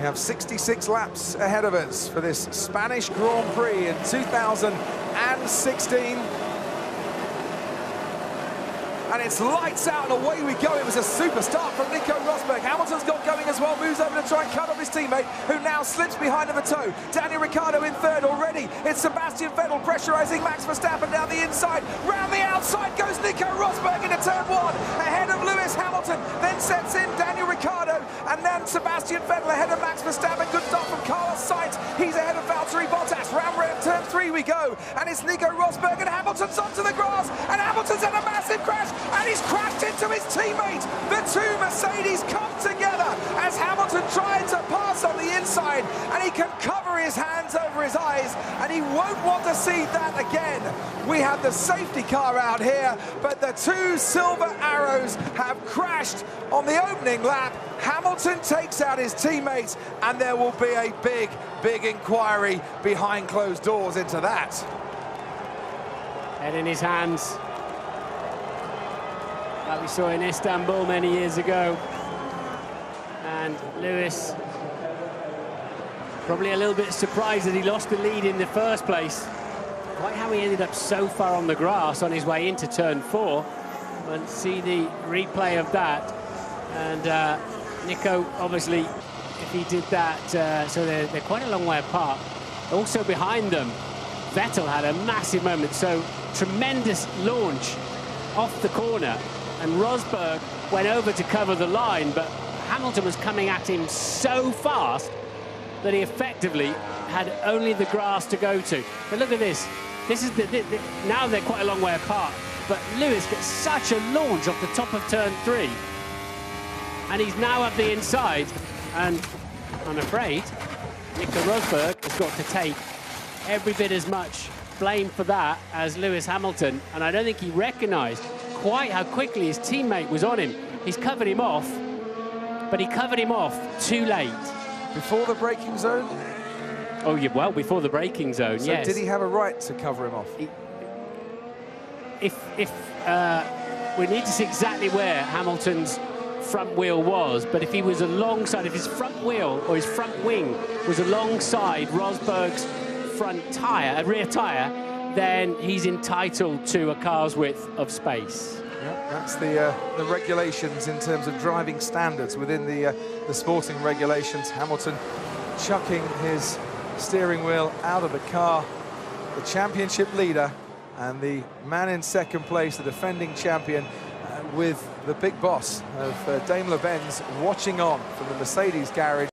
have 66 laps ahead of us for this Spanish Grand Prix in 2016. And it's lights out and away we go. It was a super start from Nico Rosberg. Hamilton's got going as well, moves over to try and cut off his teammate, who now slips behind him a toe. Daniel Ricciardo in third already. It's Sebastian Vettel pressurizing Max Verstappen down the inside. Round the outside goes Nico Rosberg into turn one, ahead of Lewis Hamilton. Then sets in Daniel Ricciardo, and then Sebastian Vettel ahead of Max Verstappen. Good start from Carlos Sainz. He's ahead of Valtteri Bottas. Round turn three we go, and it's Nico Rosberg, and Hamilton's onto the grass, and Hamilton's had a massive crash, and he's crashed into his teammate. The two Mercedes come together as Hamilton tried to pass on the inside, and he can cover his hands over his eyes, and he won't want to see that again. We have the safety car out here, but the two silver arrows have crashed on the opening lap. Hamilton takes out his teammates, and there will be a big inquiry behind closed doors into that. Head in his hands, like we saw in Istanbul many years ago. And Lewis probably a little bit surprised that he lost the lead in the first place. Quite how he ended up so far on the grass on his way into turn four. We'll see the replay of that. And Nico, obviously, if he did that, so they're quite a long way apart. Also behind them, Vettel had a massive moment. So tremendous launch off the corner, and Rosberg went over to cover the line, but Hamilton was coming at him so fast that he effectively had only the grass to go to. But look at this. This is now they're quite a long way apart, but Lewis gets such a launch off the top of turn three, and he's now up the inside, and I'm afraid Nico Rosberg has got to take every bit as much blame for that as Lewis Hamilton, and I don't think he recognised quite how quickly his teammate was on him. He's covered him off, but he covered him off too late. Before the braking zone? Oh, yeah, well, before the braking zone, so yes. Did he have a right to cover him off? We need to see exactly where Hamilton's front wheel was, but if he was alongside, if his front wheel or his front wing was alongside Rosberg's front tyre, rear tyre, then he's entitled to a car's width of space. Yeah, that's the regulations in terms of driving standards within the sporting regulations. Hamilton chucking his steering wheel out of the car. The championship leader and the man in second place, the defending champion, with the big boss of Daimler-Benz watching on from the Mercedes garage.